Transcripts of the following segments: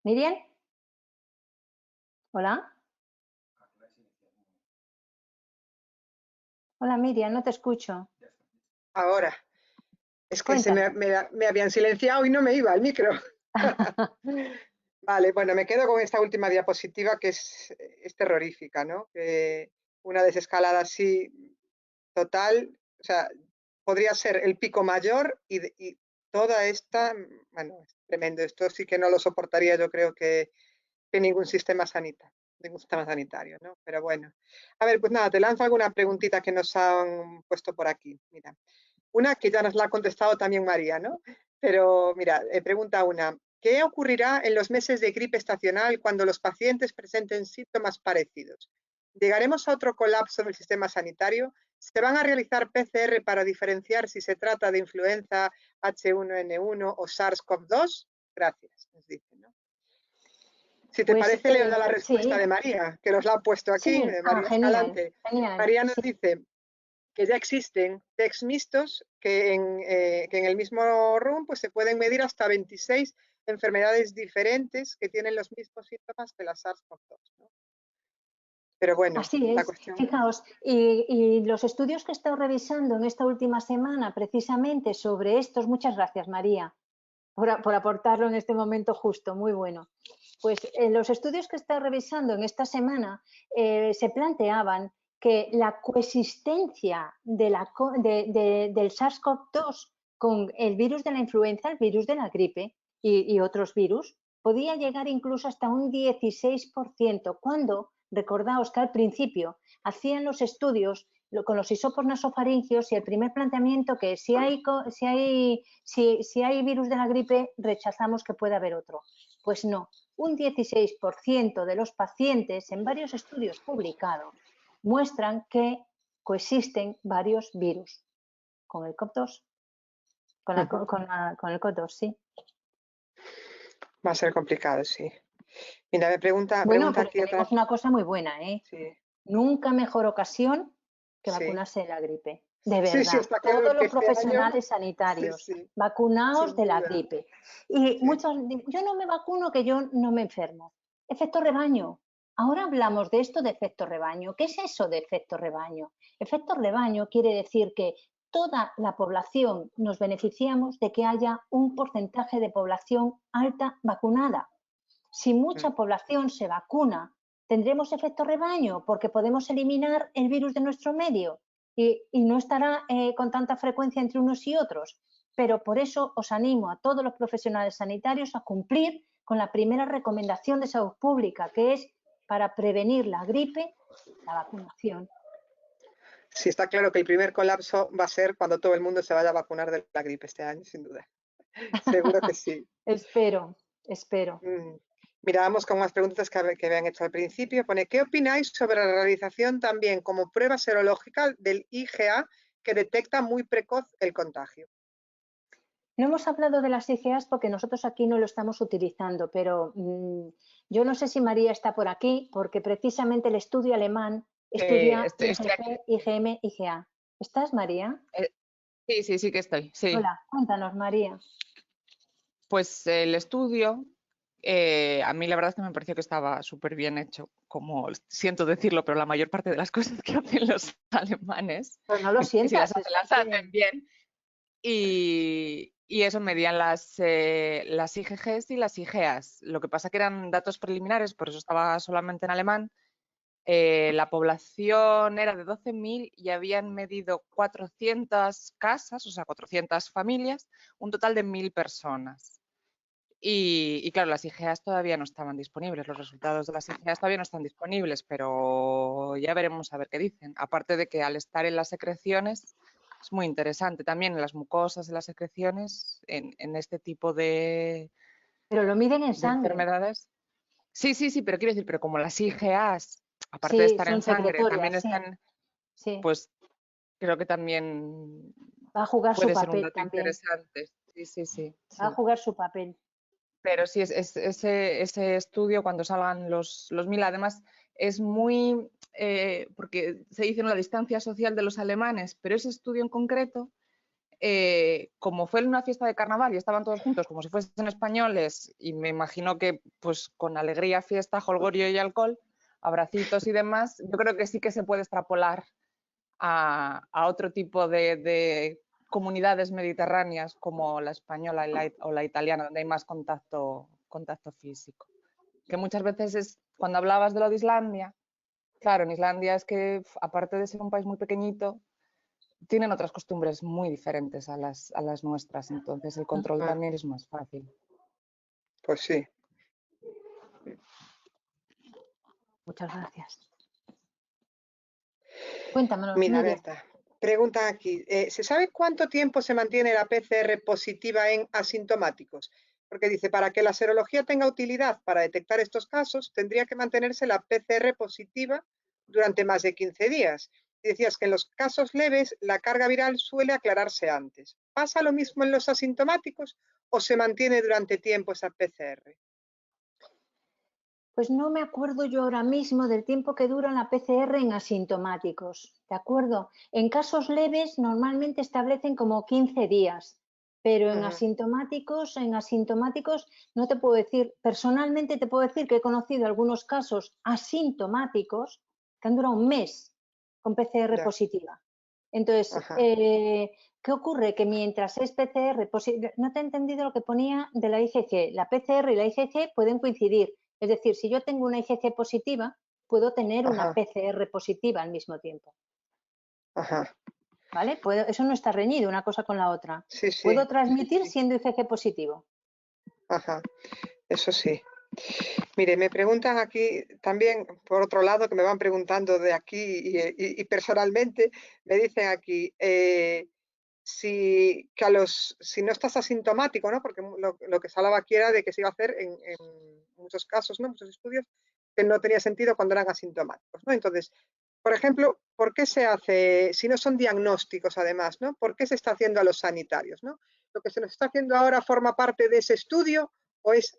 Miriam. Hola. Hola Miriam, no te escucho. Ahora, es que Cuéntame. me habían silenciado y no me iba el micro. Vale, bueno, me quedo con esta última diapositiva que es terrorífica, ¿no? Que una desescalada así total, o sea, podría ser el pico mayor y toda esta, bueno, es tremendo. Esto sí que no lo soportaría, yo creo que ningún sistema sanitario, ¿no? Pero bueno. A ver, pues nada, te lanzo alguna preguntita que nos han puesto por aquí. Mira, una que ya nos la ha contestado también María, ¿no? Pero mira, pregunta una, ¿qué ocurrirá en los meses de gripe estacional cuando los pacientes presenten síntomas parecidos? ¿Llegaremos a otro colapso del sistema sanitario? ¿Se van a realizar PCR para diferenciar si se trata de influenza H1N1 o SARS-CoV-2? Gracias, nos dice, ¿no? Si te Pues parece, leo ya la respuesta de sí, María, que nos la ha puesto aquí, sí, María genial, Escalante. genial. María nos Sí. dice que ya existen tests mixtos que en el mismo room pues, se pueden medir hasta 26 enfermedades diferentes que tienen los mismos síntomas que la SARS-CoV-2, ¿no? Pero bueno, Así la es, cuestión... fijaos, y los estudios que he estado revisando en esta última semana precisamente sobre estos, muchas gracias María por aportarlo en este momento justo, muy bueno. Pues los estudios que he estado revisando en esta semana se planteaban que la coexistencia del SARS-CoV-2 con el virus de la influenza, el virus de la gripe y otros virus, podía llegar incluso hasta un 16%, cuando, recordaos que al principio hacían los estudios con los hisopos nasofaringios y el primer planteamiento que si hay virus de la gripe, rechazamos que pueda haber otro. Pues no, un 16% de los pacientes en varios estudios publicados muestran que coexisten varios virus con el COV-2, con el COV-2, sí. Va a ser complicado, sí. Mira, pregunta Bueno, pero aquí otra... tenemos una cosa muy buena, ¿eh? Sí, Nunca mejor ocasión que sí. vacunarse de la gripe. De Sí, sí, verdad, está claro todos que los este año... profesionales Sí, sanitarios, sí, vacunaos sin de la duda. gripe. Y Sí. muchos dicen, yo no me vacuno, que yo no me enfermo. Efecto rebaño. Ahora hablamos de esto de efecto rebaño. ¿Qué es eso de efecto rebaño? Efecto rebaño quiere decir que toda la población nos beneficiamos de que haya un porcentaje de población alta vacunada. Si mucha población se vacuna, tendremos efecto rebaño porque podemos eliminar el virus de nuestro medio y no estará con tanta frecuencia entre unos y otros. Pero por eso os animo a todos los profesionales sanitarios a cumplir con la primera recomendación de salud pública, que es para prevenir la gripe, la vacunación. Sí, está claro que el primer colapso va a ser cuando todo el mundo se vaya a vacunar de la gripe este año, sin duda. Seguro que sí. Espero, espero. Mira, vamos con más preguntas que me han hecho al principio. Pone, ¿qué opináis sobre la realización también como prueba serológica del IgA que detecta muy precoz el contagio? No hemos hablado de las IgAs porque nosotros aquí no lo estamos utilizando, pero yo no sé si María está por aquí porque precisamente el estudio alemán estudia Estoy aquí. IgG, IgM, IgA. ¿Estás, María? Sí que estoy, sí. Hola, cuéntanos, María. Pues el estudio, a mí la verdad es que me pareció que estaba súper bien hecho, como siento decirlo, pero la mayor parte de las cosas que hacen los alemanes, Pues no lo que si las sientas, hacen, es las que... hacen bien. Y eso medían las IgGs y las IgAs. Lo que pasa que eran datos preliminares, por eso estaba solamente en alemán. La población era de 12.000 y habían medido 400 casas, o sea, 400 familias, un total de 1.000 personas. Y claro, las IgAs todavía no estaban disponibles, los resultados de las IgAs todavía no están disponibles, pero ya veremos a ver qué dicen. Aparte de que al estar en las secreciones es muy interesante también en las mucosas, en las secreciones, en este tipo Pero lo miden en de sangre. enfermedades. Sí, pero quiero decir, pero como las IgAs, aparte de Sí, estar en son sangre, también secretorias, sí, están, sí. pues creo que también Va a jugar su puede ser un papel dato también. interesante. Va a Sí. jugar su papel. Pero sí, ese estudio, cuando salgan los 1.000, además es muy, porque se dice la distancia social de los alemanes, pero ese estudio en concreto como fue en una fiesta de carnaval y estaban todos juntos como si fuesen españoles, y me imagino que pues con alegría, fiesta, jolgorio y alcohol, abracitos y demás, yo creo que sí que se puede extrapolar a otro tipo de comunidades mediterráneas como la española o la italiana, donde hay más contacto físico. Que muchas veces cuando hablabas de lo de Islandia, claro, en Islandia es que, aparte de ser un país muy pequeñito, tienen otras costumbres muy diferentes a las nuestras, entonces el control también es más fácil. Pues sí. Muchas gracias. Cuéntamelo, Mira, Nuria. Berta, preguntan aquí, ¿se sabe cuánto tiempo se mantiene la PCR positiva en asintomáticos? Porque dice, para que la serología tenga utilidad para detectar estos casos, tendría que mantenerse la PCR positiva durante más de 15 días. Y decías que en los casos leves la carga viral suele aclararse antes. ¿Pasa lo mismo en los asintomáticos o se mantiene durante tiempo esa PCR? Pues no me acuerdo yo ahora mismo del tiempo que dura la PCR en asintomáticos, ¿de acuerdo? En casos leves normalmente establecen como 15 días, pero en asintomáticos no te puedo decir, personalmente te puedo decir que he conocido algunos casos asintomáticos que han durado un mes con PCR positiva. Entonces, ¿qué ocurre? Que mientras es PCR positiva, no te he entendido lo que ponía de la IgG, la PCR y la IgG pueden coincidir. Es decir, si yo tengo una IgG positiva, puedo tener una PCR positiva al mismo tiempo. ¿Vale? Eso no está reñido una cosa con la otra. Sí, sí, puedo transmitir sí. siendo IgG positivo. Eso sí. Mire, me preguntan aquí también, por otro lado, que me van preguntando de aquí y personalmente, me dicen aquí, si no estás asintomático, ¿no? Porque lo que se hablaba aquí era de que se iba a hacer en muchos casos, ¿no? Muchos estudios, que no tenía sentido cuando eran asintomáticos, ¿no? Entonces, por ejemplo, ¿por qué se hace, si no son diagnósticos además, ¿no? ¿Por qué se está haciendo a los sanitarios, ¿no? ¿Lo que se nos está haciendo ahora forma parte de ese estudio o es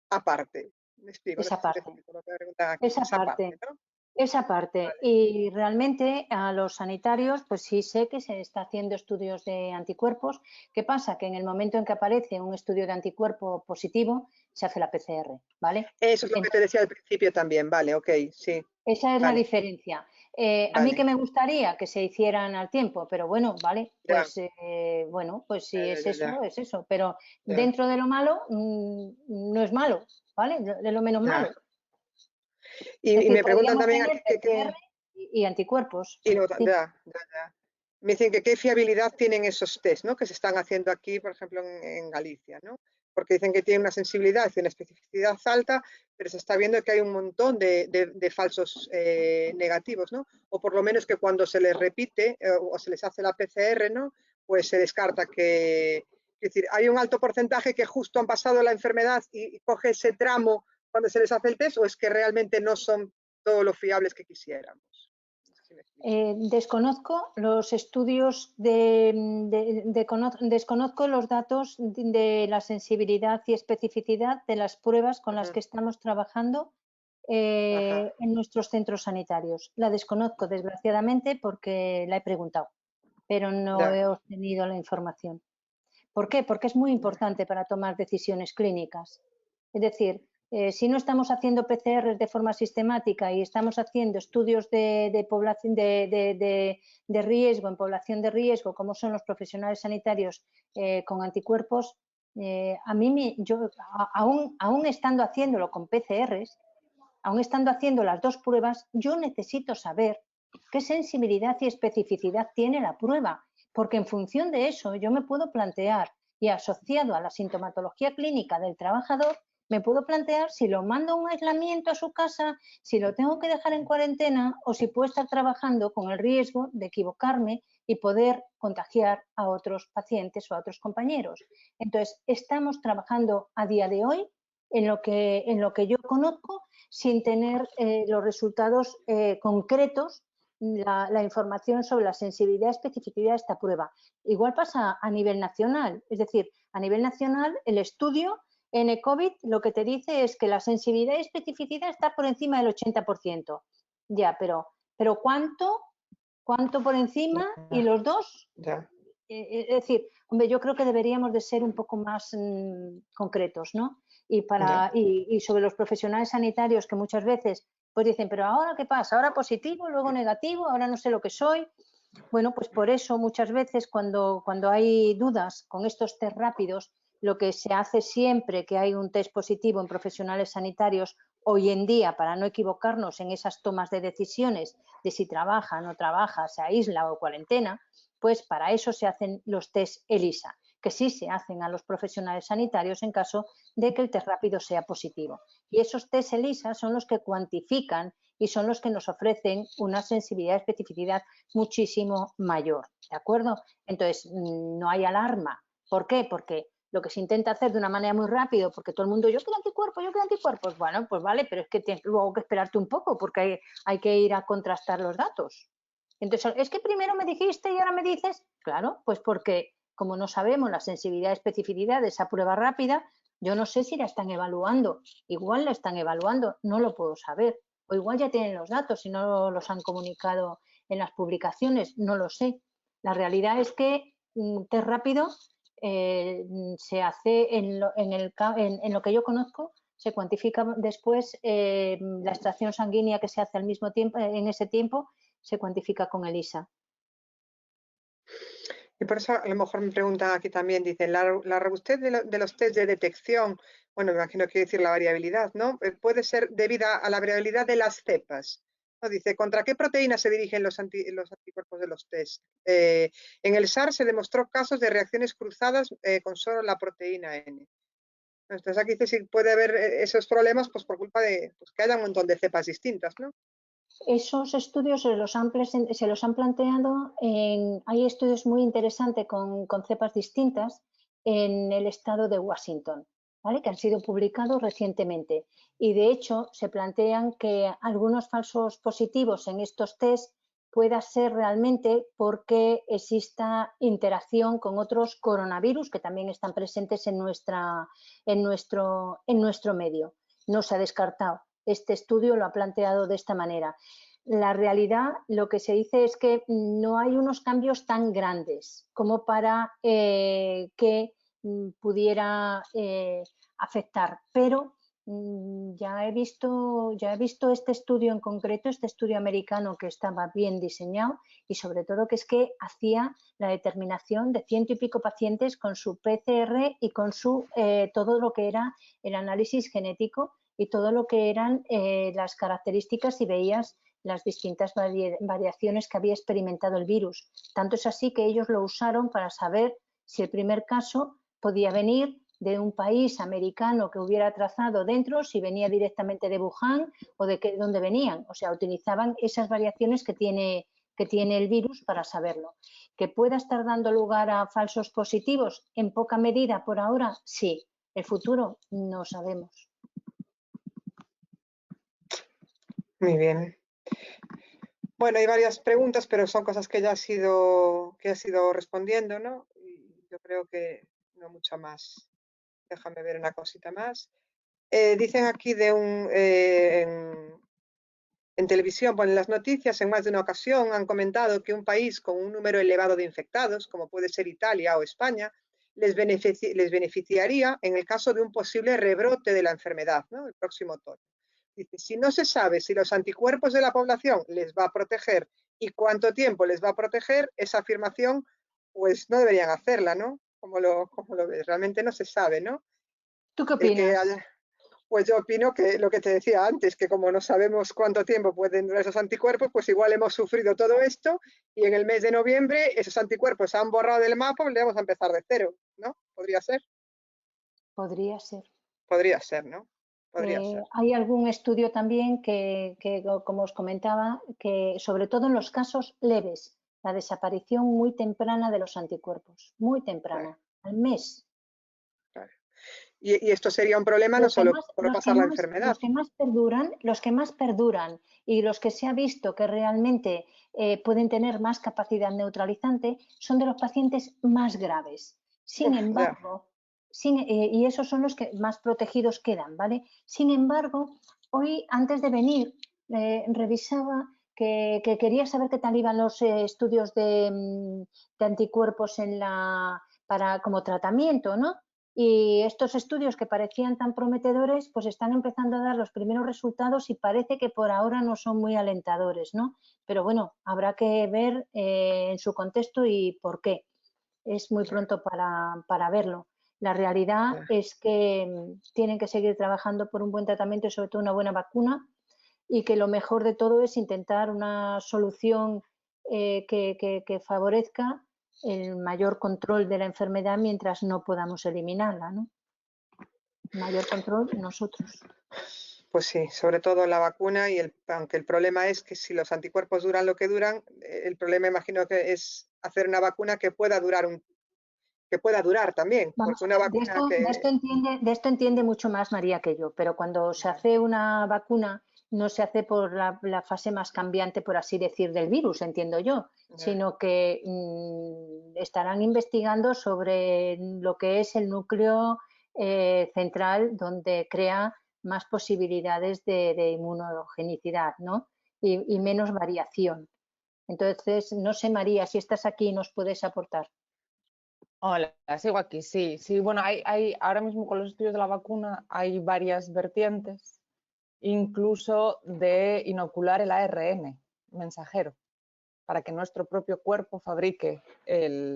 aparte? Me explico, Esa parte. Esa parte, ¿no? Esa parte. Vale. Y realmente a los sanitarios, pues sí sé que se está haciendo estudios de anticuerpos. ¿Qué pasa? Que en el momento en que aparece un estudio de anticuerpo positivo, se hace la PCR, ¿vale? Eso es lo que te decía al principio también, vale, ok, sí. Esa es la diferencia. A mí que me gustaría que se hicieran al tiempo, pero bueno, vale, pues bueno, pues si es eso, es eso. Pero dentro de lo malo, no es malo, ¿vale? De lo menos malo. Y me preguntan también aquí PCR y anticuerpos. Me dicen que qué fiabilidad tienen esos test, ¿no? Que se están haciendo aquí, por ejemplo, en Galicia, ¿no? Porque dicen que tienen una sensibilidad y una especificidad alta, pero se está viendo que hay un montón de falsos negativos, ¿no? O por lo menos que cuando se les repite o se les hace la PCR, ¿no? Pues se descarta que, es decir, hay un alto porcentaje que justo han pasado la enfermedad y coge ese tramo cuando se les hace el test, o es que realmente no son todo lo fiables que quisiéramos. Desconozco los estudios desconozco los datos de la sensibilidad y especificidad de las pruebas con las que estamos trabajando en nuestros centros sanitarios. La desconozco, desgraciadamente, porque la he preguntado, pero no he obtenido la información. ¿Por qué? Porque es muy importante para tomar decisiones clínicas. Es decir, si no estamos haciendo PCR de forma sistemática y estamos haciendo estudios de población de riesgo, en población de riesgo, como son los profesionales sanitarios con anticuerpos, aún estando haciéndolo con PCRs, aún estando haciendo las dos pruebas, yo necesito saber qué sensibilidad y especificidad tiene la prueba, porque en función de eso yo me puedo plantear, y asociado a la sintomatología clínica del trabajador, me puedo plantear si lo mando a un aislamiento a su casa, si lo tengo que dejar en cuarentena o si puedo estar trabajando con el riesgo de equivocarme y poder contagiar a otros pacientes o a otros compañeros. Entonces, estamos trabajando a día de hoy en lo que yo conozco sin tener los resultados concretos, la información sobre la sensibilidad y especificidad de esta prueba. Igual pasa a nivel nacional, es decir, a nivel nacional el estudio N-COVID lo que te dice es que la sensibilidad y especificidad está por encima del 80%. Ya, pero ¿cuánto por encima? ¿Y los dos? Es decir, Hombre, yo creo que deberíamos de ser un poco más concretos, ¿no? Y sobre los profesionales sanitarios que muchas veces pues dicen, pero ahora ¿qué pasa? Ahora positivo, luego negativo, ahora no sé lo que soy. Bueno, pues por eso muchas veces cuando hay dudas con estos test rápidos, lo que se hace siempre que hay un test positivo en profesionales sanitarios, hoy en día, para no equivocarnos en esas tomas de decisiones de si trabaja, no trabaja, se aísla o cuarentena, pues para eso se hacen los test ELISA, que sí se hacen a los profesionales sanitarios en caso de que el test rápido sea positivo. Y esos test ELISA son los que cuantifican y son los que nos ofrecen una sensibilidad y especificidad muchísimo mayor, ¿de acuerdo? Entonces, no hay alarma. ¿Por qué? Porque lo que se intenta hacer de una manera muy rápido, porque todo el mundo, yo quiero anticuerpos, bueno, pues vale, pero es que tienes luego que esperarte un poco porque hay que ir a contrastar los datos. Entonces, es que primero me dijiste y ahora me dices, claro, pues porque como no sabemos la sensibilidad y especificidad de esa prueba rápida, yo no sé si la están evaluando, igual la están evaluando, no lo puedo saber, o igual ya tienen los datos y no los han comunicado en las publicaciones, no lo sé. La realidad es que test rápido se hace en lo que yo conozco, se cuantifica después la extracción sanguínea que se hace al mismo tiempo, en ese tiempo, se cuantifica con ELISA. Y por eso a lo mejor me preguntan aquí también, dicen, la robustez de los test de detección, bueno, me imagino que quiere decir la variabilidad, ¿no? Puede ser debida a la variabilidad de las cepas. ¿No? Dice, ¿contra qué proteínas se dirigen los anticuerpos de los test? En el SARS se demostró casos de reacciones cruzadas con solo la proteína N. Entonces aquí dice si puede haber esos problemas pues por culpa de pues, que haya un montón de cepas distintas, ¿no? Esos estudios se los han planteado, hay estudios muy interesantes con cepas distintas en el estado de Washington, ¿vale? Que han sido publicados recientemente. Y de hecho se plantean que algunos falsos positivos en estos test pueda ser realmente porque exista interacción con otros coronavirus que también están presentes en nuestro medio. No se ha descartado. Este estudio lo ha planteado de esta manera. La realidad, lo que se dice es que no hay unos cambios tan grandes como para que pudiera afectar, pero ya he visto este estudio en concreto, este estudio americano que estaba bien diseñado y sobre todo que es que hacía la determinación de 100 y pico pacientes con su PCR y con su todo lo que era el análisis genético y todo lo que eran las características y veías las distintas variaciones que había experimentado el virus. Tanto es así que ellos lo usaron para saber si el primer caso podía venir de un país americano que hubiera trazado dentro, si venía directamente de Wuhan o de dónde venían. O sea, utilizaban esas variaciones que tiene el virus para saberlo. ¿Que pueda estar dando lugar a falsos positivos? En poca medida por ahora, sí. El futuro no sabemos. Muy bien. Bueno, hay varias preguntas, pero son cosas que ya has ido respondiendo, ¿no? Y yo creo que no mucho más. Déjame ver una cosita más. Dicen aquí en televisión, en las noticias, en más de una ocasión han comentado que un país con un número elevado de infectados, como puede ser Italia o España, les beneficiaría en el caso de un posible rebrote de la enfermedad, ¿no? El próximo otoño. Dice, si no se sabe si los anticuerpos de la población les va a proteger y cuánto tiempo les va a proteger, esa afirmación, pues no deberían hacerla, ¿no? ¿Cómo lo ves? Realmente no se sabe, ¿no? ¿Tú qué opinas? Pues yo opino que lo que te decía antes, que como no sabemos cuánto tiempo pueden durar esos anticuerpos, pues igual hemos sufrido todo esto y en el mes de noviembre esos anticuerpos se han borrado del mapa y vamos a empezar de cero, ¿no? ¿Podría ser? Podría ser. Podría ser, ¿no? Podría ser. Hay algún estudio también que, como os comentaba, que sobre todo en los casos leves, la desaparición muy temprana de los anticuerpos, muy temprana, al mes. Claro. Y esto sería un problema no solo por pasar la enfermedad. Los que más perduran y los que se ha visto que realmente pueden tener más capacidad neutralizante son de los pacientes más graves. Sin embargo, y esos son los que más protegidos quedan, ¿vale? Sin embargo, hoy antes de venir revisaba que quería saber qué tal iban los estudios de anticuerpos como tratamiento, ¿no? Y estos estudios que parecían tan prometedores, pues están empezando a dar los primeros resultados y parece que por ahora no son muy alentadores, ¿no? Pero bueno, habrá que ver en su contexto y por qué. Es muy pronto para verlo. La realidad es que tienen que seguir trabajando por un buen tratamiento y sobre todo una buena vacuna, y que lo mejor de todo es intentar una solución que favorezca el mayor control de la enfermedad mientras no podamos eliminarla, ¿no? Mayor control nosotros. Pues sí, sobre todo la vacuna, y aunque el problema es que si los anticuerpos duran lo que duran, el problema imagino que es hacer una vacuna que pueda durar también, Vamos porque a una ver, vacuna que... de esto entiende mucho más María que yo, pero cuando se hace una vacuna no se hace por la fase más cambiante, por así decir, del virus, entiendo yo, sino que estarán investigando sobre lo que es el núcleo central, donde crea más posibilidades de inmunogenicidad, ¿no? Y menos variación. Entonces, no sé, María, si estás aquí y nos puedes aportar. Hola, sigo aquí, sí. Sí, bueno, ahora mismo con los estudios de la vacuna hay varias vertientes, incluso de inocular el ARN mensajero, para que nuestro propio cuerpo fabrique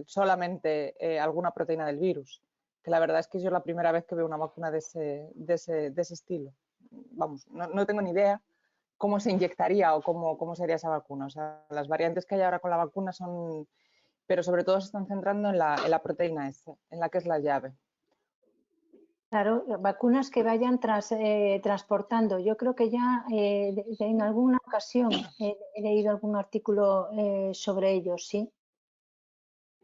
solamente alguna proteína del virus. Que la verdad es que yo es la primera vez que veo una vacuna de ese estilo. Vamos, no tengo ni idea cómo se inyectaría o cómo sería esa vacuna. O sea, las variantes que hay ahora con la vacuna son... pero sobre todo se están centrando en la proteína S, en la que es la llave. Claro, vacunas que vayan transportando. Yo creo que ya en alguna ocasión he leído algún artículo sobre ello, ¿sí?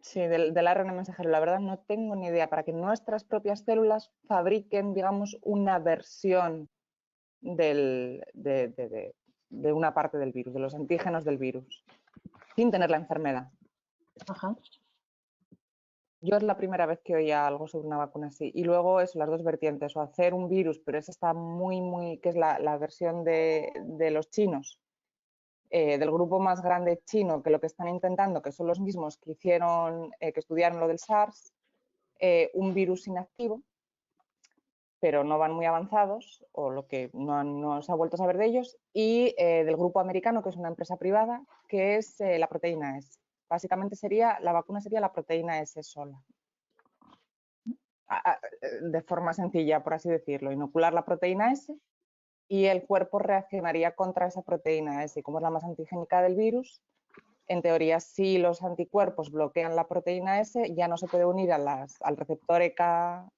Sí, del ARN mensajero. La verdad no tengo ni idea, para que nuestras propias células fabriquen, digamos, una versión de una parte del virus, de los antígenos del virus, sin tener la enfermedad. Ajá. Yo es la primera vez que oía algo sobre una vacuna así. Y luego eso, las dos vertientes, o hacer un virus, pero esa está que es la versión de los chinos, del grupo más grande chino, que lo que están intentando, que son los mismos que hicieron, que estudiaron lo del SARS, un virus inactivo, pero no van muy avanzados, o lo que no se ha vuelto a saber de ellos, y del grupo americano, que es una empresa privada, que es la proteína S. Básicamente la vacuna sería la proteína S sola. De forma sencilla, por así decirlo, inocular la proteína S y el cuerpo reaccionaría contra esa proteína S. Y como es la más antigénica del virus, en teoría, si los anticuerpos bloquean la proteína S, ya no se puede unir al receptor ECA,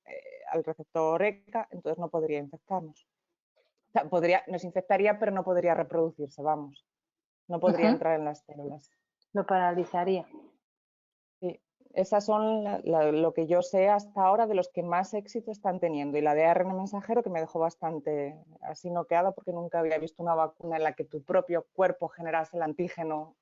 entonces no podría infectarnos. O sea, nos infectaría, pero no podría reproducirse, vamos. No podría entrar en las células. Lo paralizaría. Sí, esas son lo que yo sé hasta ahora de los que más éxito están teniendo. Y la de ARN mensajero, que me dejó bastante así noqueada, porque nunca había visto una vacuna en la que tu propio cuerpo generase el antígeno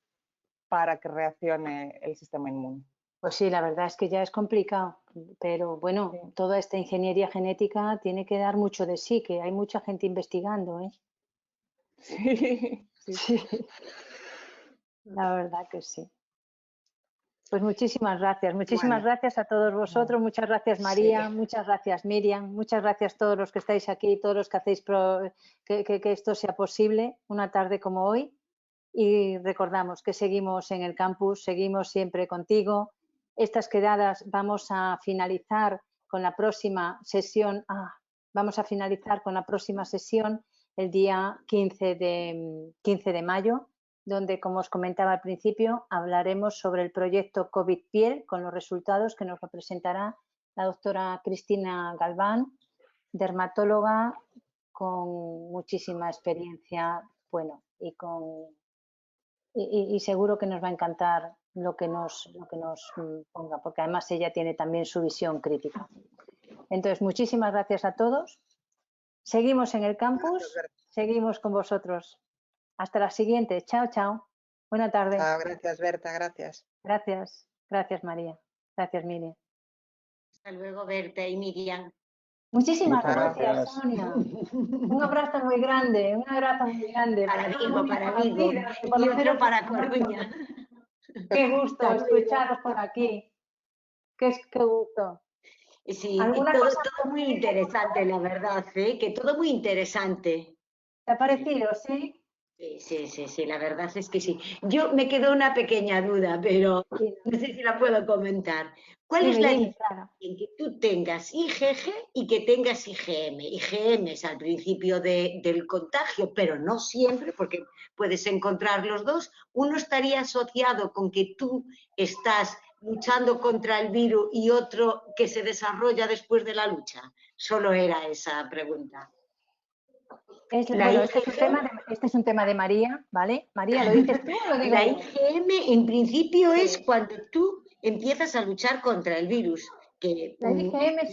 para que reaccione el sistema inmune. Pues sí, la verdad es que ya es complicado, pero bueno, Sí. Toda esta ingeniería genética tiene que dar mucho de sí, que hay mucha gente investigando, ¿eh? Sí, sí. Sí, la verdad que sí. Pues muchísimas gracias a todos vosotros, muchas gracias María, Sí. muchas gracias Miriam, muchas gracias a todos los que estáis aquí, todos los que hacéis que esto sea posible una tarde como hoy, y recordamos que seguimos en el campus, seguimos siempre contigo. Estas quedadas vamos a finalizar con la próxima sesión, el día 15 de mayo, donde, como os comentaba al principio, hablaremos sobre el proyecto COVID Piel, con los resultados que nos lo presentará la doctora Cristina Galván, dermatóloga con muchísima experiencia, bueno, y seguro que nos va a encantar lo que nos ponga, porque además ella tiene también su visión crítica. Entonces, muchísimas gracias a todos. Seguimos en el campus, seguimos con vosotros. Hasta la siguiente. Chao, chao. Buena tarde. Chao, gracias Berta, gracias. Gracias. Gracias, María. Gracias, Miriam. Hasta luego, Berta y Miriam. Muchísimas Muchas gracias, gracias. Sonia. Un abrazo muy grande, un abrazo muy grande. Para Vigo. Y otro para Coruña. Qué gusto escucharos por aquí. qué gusto. Sí, ¿Alguna todo, cosa todo muy interesante, la verdad, ¿eh? Que todo muy interesante. te ha parecido? Sí. Sí, la verdad es que sí. Yo me quedó una pequeña duda, pero no sé si la puedo comentar. ¿Cuál es Dime, la dime, diferencia claro. en que tú tengas IgG y que tengas IgM? IgM es al principio del contagio, pero no siempre, porque puedes encontrar los dos. Uno estaría asociado con que tú estás luchando contra el virus y otro que se desarrolla después de la lucha. Solo era esa pregunta. Bueno, este es un tema de María, ¿vale? María, ¿lo dices tú o lo digo La yo? IgM en principio es Sí. cuando tú empiezas a luchar contra el virus. Que, La IgM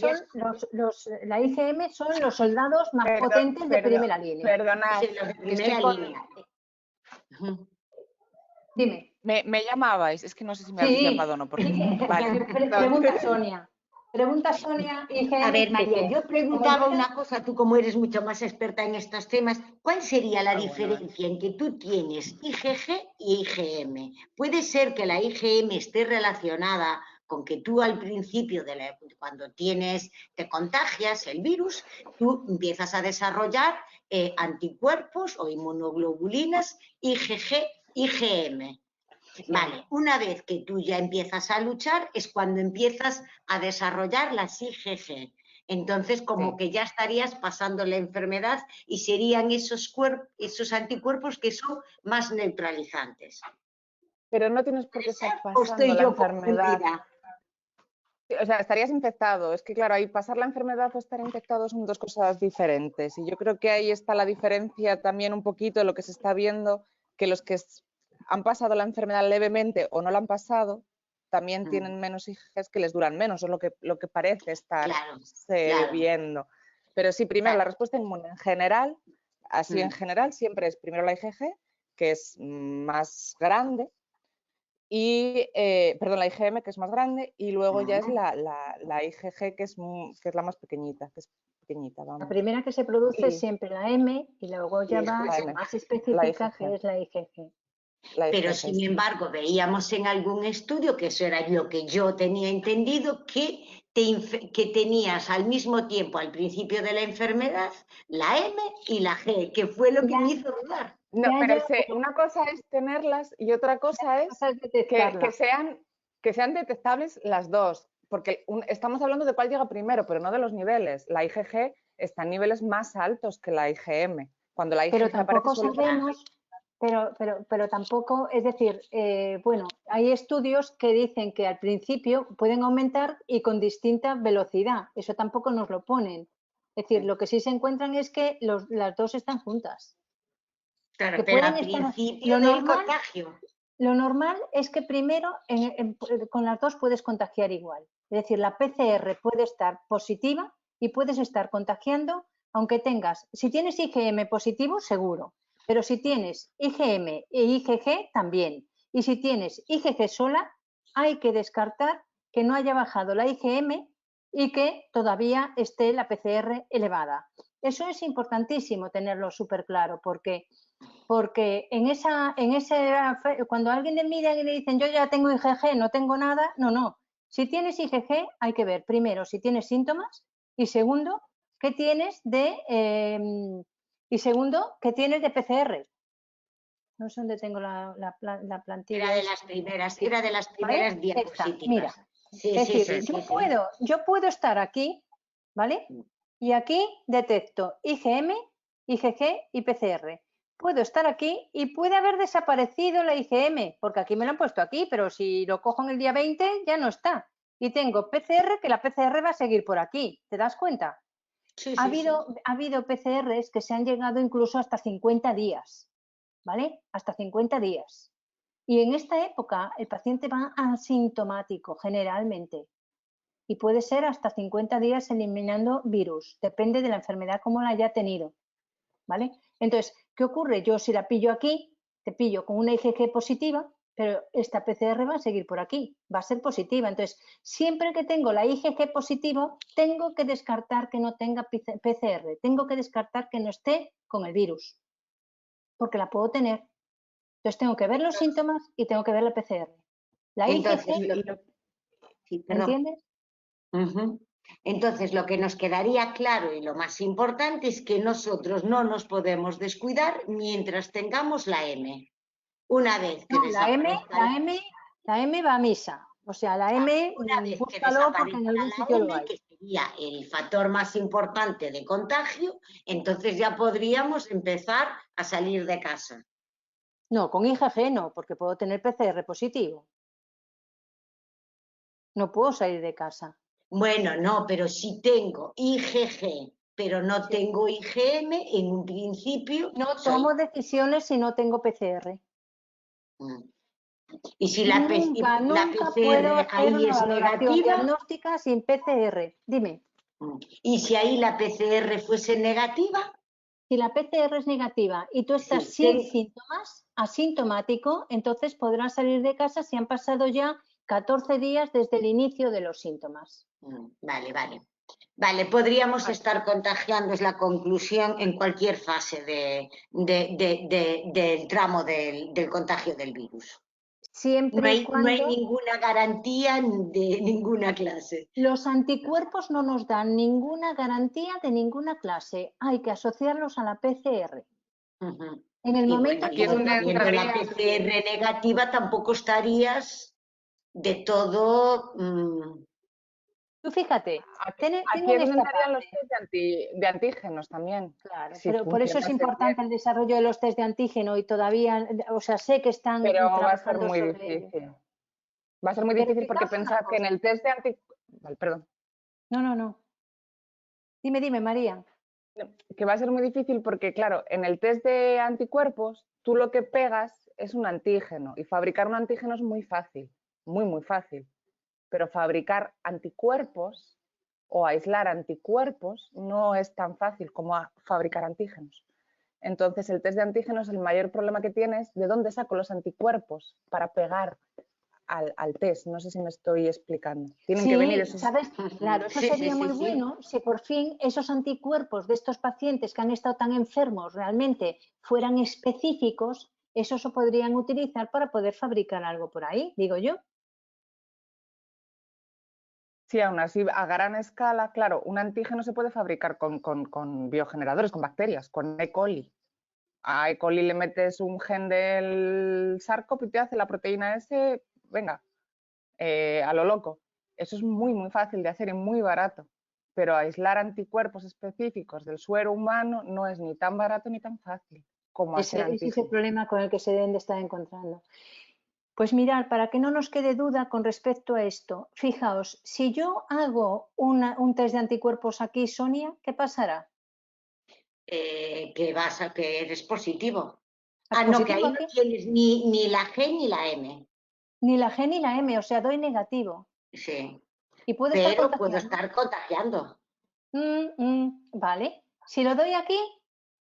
son los soldados más potentes de primera línea. Perdonad, los de que estoy primera con... línea. Dime. Me llamabais, es que no sé si me habéis Sí. llamado o no. Porque... Vale. Pregunta Sonia. Pregunta Sonia, IgM. A ver, María, dice, yo preguntaba una cosa, tú como eres mucho más experta en estos temas, ¿cuál sería la diferencia en que tú tienes IgG y IgM? Puede ser que la IgM esté relacionada con que tú al principio, cuando te contagias el virus, tú empiezas a desarrollar anticuerpos o inmunoglobulinas IgG, IgM. Vale, una vez que tú ya empiezas a luchar es cuando empiezas a desarrollar las IgG. Entonces, como que ya estarías pasando la enfermedad y serían esos anticuerpos que son más neutralizantes. Pero no tienes por qué estar ¿O pasando estoy la yo enfermedad. confundida? O sea, estarías infectado. Es que, claro, ahí pasar la enfermedad o estar infectado son dos cosas diferentes. Y yo creo que ahí está la diferencia también un poquito de lo que se está viendo, que los que han pasado la enfermedad levemente o no la han pasado, también tienen menos IgGs que les duran menos, es lo que parece estar viendo. Pero sí, primero la respuesta inmune en general, así en general, siempre es primero la IgG, que es más grande, y perdón, la IgM, que es más grande, y luego ya es la IgG, que es la más pequeñita, vamos. La primera que se produce es siempre la M y luego ya va la más específica, que es la IgG. Pero sin embargo, veíamos en algún estudio, que eso era lo que yo tenía entendido, que tenías al mismo tiempo, al principio de la enfermedad, la M y la G, que fue lo que me hizo dudar. No, pero una cosa es tenerlas y otra cosa es que sean detectables las dos, porque estamos hablando de cuál llega primero, pero no de los niveles. La IgG está en niveles más altos que la IgM. Cuando la IgG pero tampoco aparece sabemos, pero tampoco, es decir, bueno, hay estudios que dicen que al principio pueden aumentar y con distinta velocidad. Eso tampoco nos lo ponen. Es decir, lo que sí se encuentran es que las dos están juntas. Claro, que pero pueden al estar, principio del contagio. Lo normal es que primero con las dos puedes contagiar igual. Es decir, la PCR puede estar positiva y puedes estar contagiando aunque si tienes IgM positivo, seguro, pero si tienes IgM e IgG, también. Y si tienes IgG sola, hay que descartar que no haya bajado la IgM y que todavía esté la PCR elevada. Eso es importantísimo tenerlo súper claro, porque cuando a alguien le miran y le dicen yo ya tengo IgG, no tengo nada, no. Si tienes IgG hay que ver primero si tienes síntomas y segundo qué tienes de PCR. No sé dónde tengo la plantilla. Era de las primeras ¿Vale? diapositivas. Mira, es decir, yo puedo estar aquí, ¿vale? Y aquí detecto IgM, IgG y PCR. Puedo estar aquí y puede haber desaparecido la IgM, porque aquí me lo han puesto aquí, pero si lo cojo en el día 20 ya no está. Y tengo PCR, que la PCR va a seguir por aquí. ¿Te das cuenta? Ha habido PCRs que se han llegado incluso hasta 50 días, ¿vale? Hasta 50 días. Y en esta época el paciente va asintomático generalmente y puede ser hasta 50 días eliminando virus, depende de la enfermedad como la haya tenido, ¿vale? Entonces, ¿qué ocurre? Yo si la pillo aquí, te pillo con una IgG positiva, pero esta PCR va a seguir por aquí, va a ser positiva. Entonces, siempre que tengo la IgG positivo, tengo que descartar que no tenga PCR, tengo que descartar que no esté con el virus, porque la puedo tener. Entonces, tengo que ver los síntomas y tengo que ver la PCR. La IgG Sí, ¿Me perdón. entiendes? Ujú. Entonces, lo que nos quedaría claro y lo más importante es que nosotros no nos podemos descuidar mientras tengamos la M. Una vez que No, la M, desaparezca la M, la M va a misa. O sea, la M, una vez que búscalo porque en desaparezca algún la sitio lo M, hay. que sería el factor más importante de contagio, entonces ya podríamos empezar a salir de casa. No, con IgG no, porque puedo tener PCR positivo. No puedo salir de casa. Bueno, no, pero si tengo IgG, pero no Sí. tengo IgM, en un principio No soy... tomo decisiones si no tengo PCR. Mm. Y si la Nunca puedo PCR hacer ahí una es valoración negativa, diagnóstica sin PCR. Dime, y si ahí la PCR fuese negativa, si la PCR es negativa y tú estás sí, sin síntomas, asintomático, entonces podrás salir de casa si han pasado ya 14 días desde el inicio de los síntomas. Vale, vale. Vale, podríamos estar contagiando, es la conclusión, en cualquier fase del tramo del contagio del virus. Siempre y No hay cuando ninguna garantía de ninguna clase. los anticuerpos no nos dan ninguna garantía de ninguna clase. Hay que asociarlos a la PCR. Ujú. En el Y momento bueno, en Aquí que es los donde teniendo la entraría, PCR negativa tampoco estarías de todo... tú fíjate, aquí tienen es donde esta entrarían los parte. test de antígenos también. Claro, Si pero por eso es funcionase importante bien, el desarrollo de los test de antígeno y todavía, o sea, sé que están pero va a ser trabajando muy sobre ello. difícil. Va a ser muy Pero difícil porque fijaos una pensad que en cosa. el test de antígenos, perdón, No. Dime, María. que va a ser muy difícil porque, claro, en el test de anticuerpos, tú lo que pegas es un antígeno y fabricar un antígeno es muy fácil, muy fácil. Pero fabricar anticuerpos o aislar anticuerpos no es tan fácil como fabricar antígenos. Entonces, el test de antígenos, el mayor problema que tiene es de dónde saco los anticuerpos para pegar al test. No sé si me estoy explicando. Tienen que venir Sí, esos... ¿sabes? Claro, eso Sí, sí, sería sí, muy sí. bueno si por fin esos anticuerpos de estos pacientes que han estado tan enfermos realmente fueran específicos, esos se podrían utilizar para poder fabricar algo por ahí, digo yo. Sí, aún así, a gran escala, claro, un antígeno se puede fabricar con biogeneradores, con bacterias, con E. coli. A E. coli le metes un gen del SARS-CoV y te hace la proteína S, venga, a lo loco. Eso es muy fácil de hacer y muy barato. Pero aislar anticuerpos específicos del suero humano no es ni tan barato ni tan fácil como hacer Ese es el antígenos. problema con el que se deben de estar encontrando. Pues mirad, para que no nos quede duda con respecto a esto, fijaos, si yo hago un test de anticuerpos aquí, Sonia, ¿qué pasará? Que eres positivo. ¿Es No, que positivo ahí no aquí? tienes ni la G ni la M. Ni la G ni la M, o sea, doy negativo. Sí, Y puedo estar pero puedo contagiando. estar contagiando. Vale. Si lo doy aquí,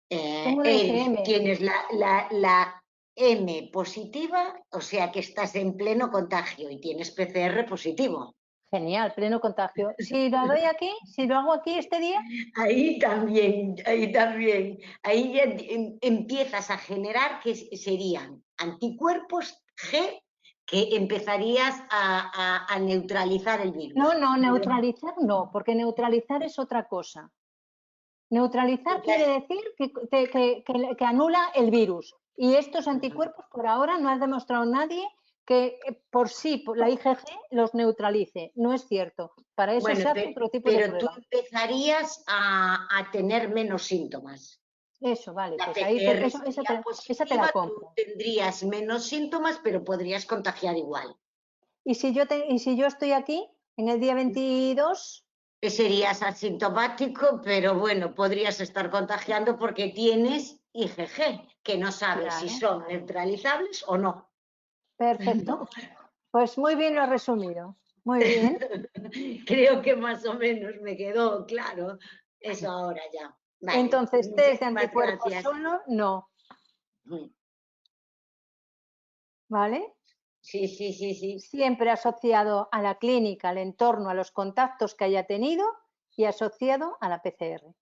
tengo la IgM. Tienes la M positiva, o sea que estás en pleno contagio y tienes PCR positivo. Genial, pleno contagio. Si lo doy aquí, si lo hago aquí este día, Ahí también, ahí también. Ahí ya empiezas a generar que serían anticuerpos G que empezarías a neutralizar el virus. no, neutralizar no, porque neutralizar es otra cosa. Neutralizar quiere decir que anula el virus. Y estos anticuerpos por ahora no ha demostrado nadie que por sí, por la IgG, los neutralice. No es cierto. Para eso Bueno, se hace otro tipo de pero tú prueba. empezarías a tener menos síntomas. Eso, vale, La pues ahí PCR esa sería te la positiva, tú compro. tendrías menos síntomas, pero podrías contagiar igual. Y si yo estoy aquí en el día 22, Serías asintomático, pero bueno, podrías estar contagiando porque tienes IgG, que no sabes si claro, son neutralizables o no. perfecto. Pues muy bien lo has resumido. Muy bien. Creo que más o menos me quedó claro eso ahora ya. Vale, pues Entonces, test de muchísimas anticuerpos gracias. solo, no. ¿Vale? Sí, sí, sí, sí. Siempre asociado a la clínica, al entorno, a los contactos que haya tenido y asociado a la PCR.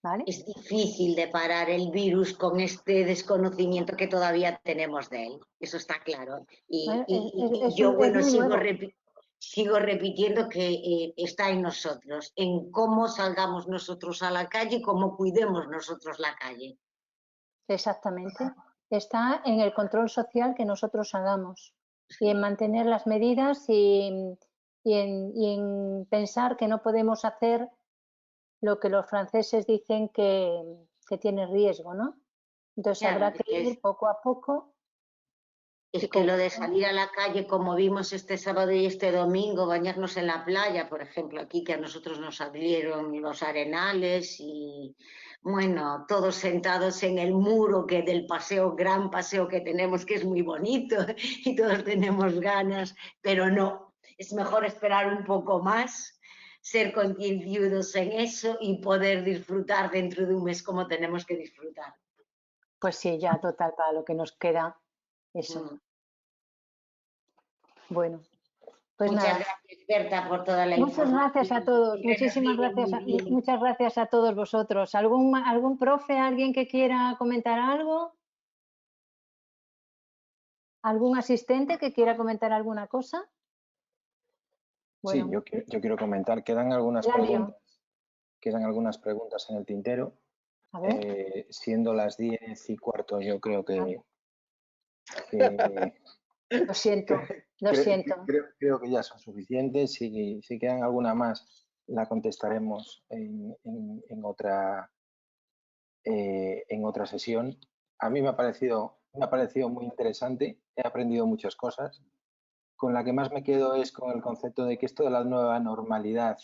¿vale? Es difícil de parar el virus con este desconocimiento que todavía tenemos de él, eso está claro. Bueno, Y yo, bueno, muy nuevo. sigo repitiendo que está en nosotros, en cómo salgamos nosotros a la calle y cómo cuidemos nosotros la calle. Exactamente. Está en el control social que nosotros hagamos y en mantener las medidas y en pensar que no podemos hacer lo que los franceses dicen que tiene riesgo, ¿no? Entonces Claro, habrá que ir poco a poco. Es que lo de salir a la calle, como vimos este sábado y este domingo, bañarnos en la playa, por ejemplo, aquí que a nosotros nos abrieron los arenales y, bueno, todos sentados en el muro que del paseo, gran paseo que tenemos, que es muy bonito y todos tenemos ganas, pero no, es mejor esperar un poco más, ser concienciudos en eso y poder disfrutar dentro de un mes como tenemos que disfrutar. Pues sí, ya total, para lo que nos queda, eso. Bueno, pues Muchas nada. gracias, Berta, por toda la Muchas información. gracias a todos, muchísimas gracias, muchas gracias a todos vosotros. ¿Algún profe, alguien que quiera comentar algo? ¿Algún asistente que quiera comentar alguna cosa? Bueno, sí, yo quiero comentar, quedan algunas preguntas en el tintero. A ver. Siendo las 10:15, yo creo que Lo siento, lo siento. Creo que ya son suficientes. Si quedan alguna más, la contestaremos en otra sesión. A mí me ha parecido muy interesante, he aprendido muchas cosas. Con la que más me quedo es con el concepto de que esto de la nueva normalidad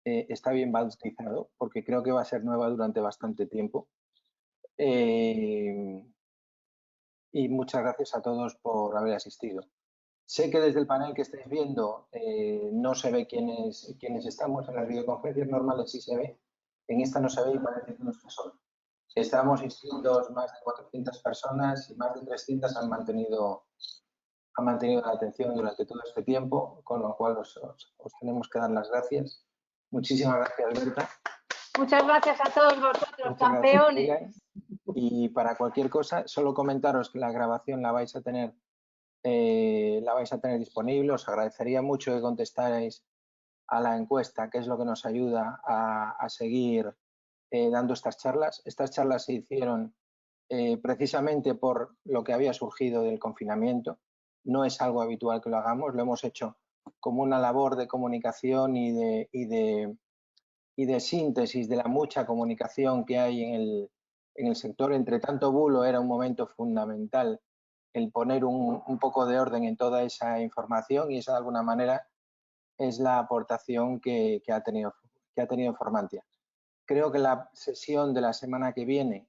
está bien bautizado, porque creo que va a ser nueva durante bastante tiempo. Y muchas gracias a todos por haber asistido. Sé que desde el panel que estáis viendo no se ve quiénes estamos. En las videoconferencias normales sí se ve. En esta no se ve y parece que no está solo. Estamos inscritos más de 400 personas y más de 300 han mantenido la atención durante todo este tiempo, con lo cual os tenemos que dar las gracias. Muchísimas gracias, Berta. Muchas gracias a todos vosotros, campeones. Y para cualquier cosa, solo comentaros que la grabación la vais a tener disponible. Os agradecería mucho que contestarais a la encuesta, que es lo que nos ayuda a seguir dando estas charlas. Estas charlas se hicieron precisamente por lo que había surgido del confinamiento. No es algo habitual que lo hagamos, lo hemos hecho como una labor de comunicación y de síntesis de la mucha comunicación que hay en el sector. Entre tanto bulo, era un momento fundamental el poner un poco de orden en toda esa información, y esa de alguna manera es la aportación que ha tenido Formantia. Creo que la sesión de la semana que viene,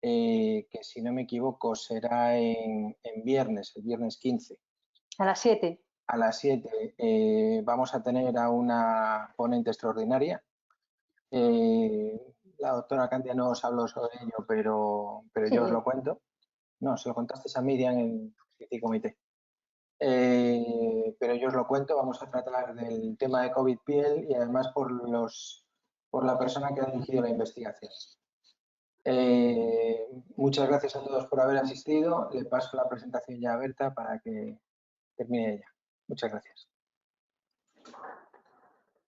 que si no me equivoco será en viernes, el viernes 15. A las 7. A las 7 vamos a tener a una ponente extraordinaria. La doctora Candia no os habló sobre ello, pero sí, yo os lo cuento. No, se lo contaste a Miriam en el comité. Pero yo os lo cuento. Vamos a tratar del tema de COVID piel y además por la persona que ha dirigido la investigación. Muchas gracias a todos por haber asistido. Le paso la presentación ya a Berta para que termine ella. Muchas gracias.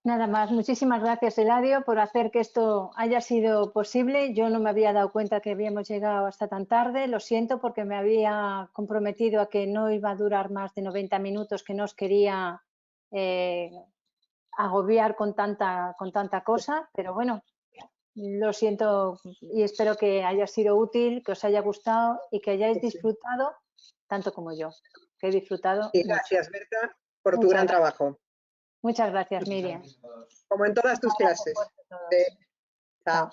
Nada más, muchísimas gracias, Eladio, por hacer que esto haya sido posible. Yo no me había dado cuenta que habíamos llegado hasta tan tarde. Lo siento porque me había comprometido a que no iba a durar más de 90 minutos, que no os quería agobiar con tanta cosa, pero bueno, lo siento y espero que haya sido útil, que os haya gustado y que hayáis disfrutado tanto como yo, que he disfrutado. Y gracias, mucho. Berta, por tu gran trabajo. Muchas gracias, Miriam. Como en todas tus clases. Chao.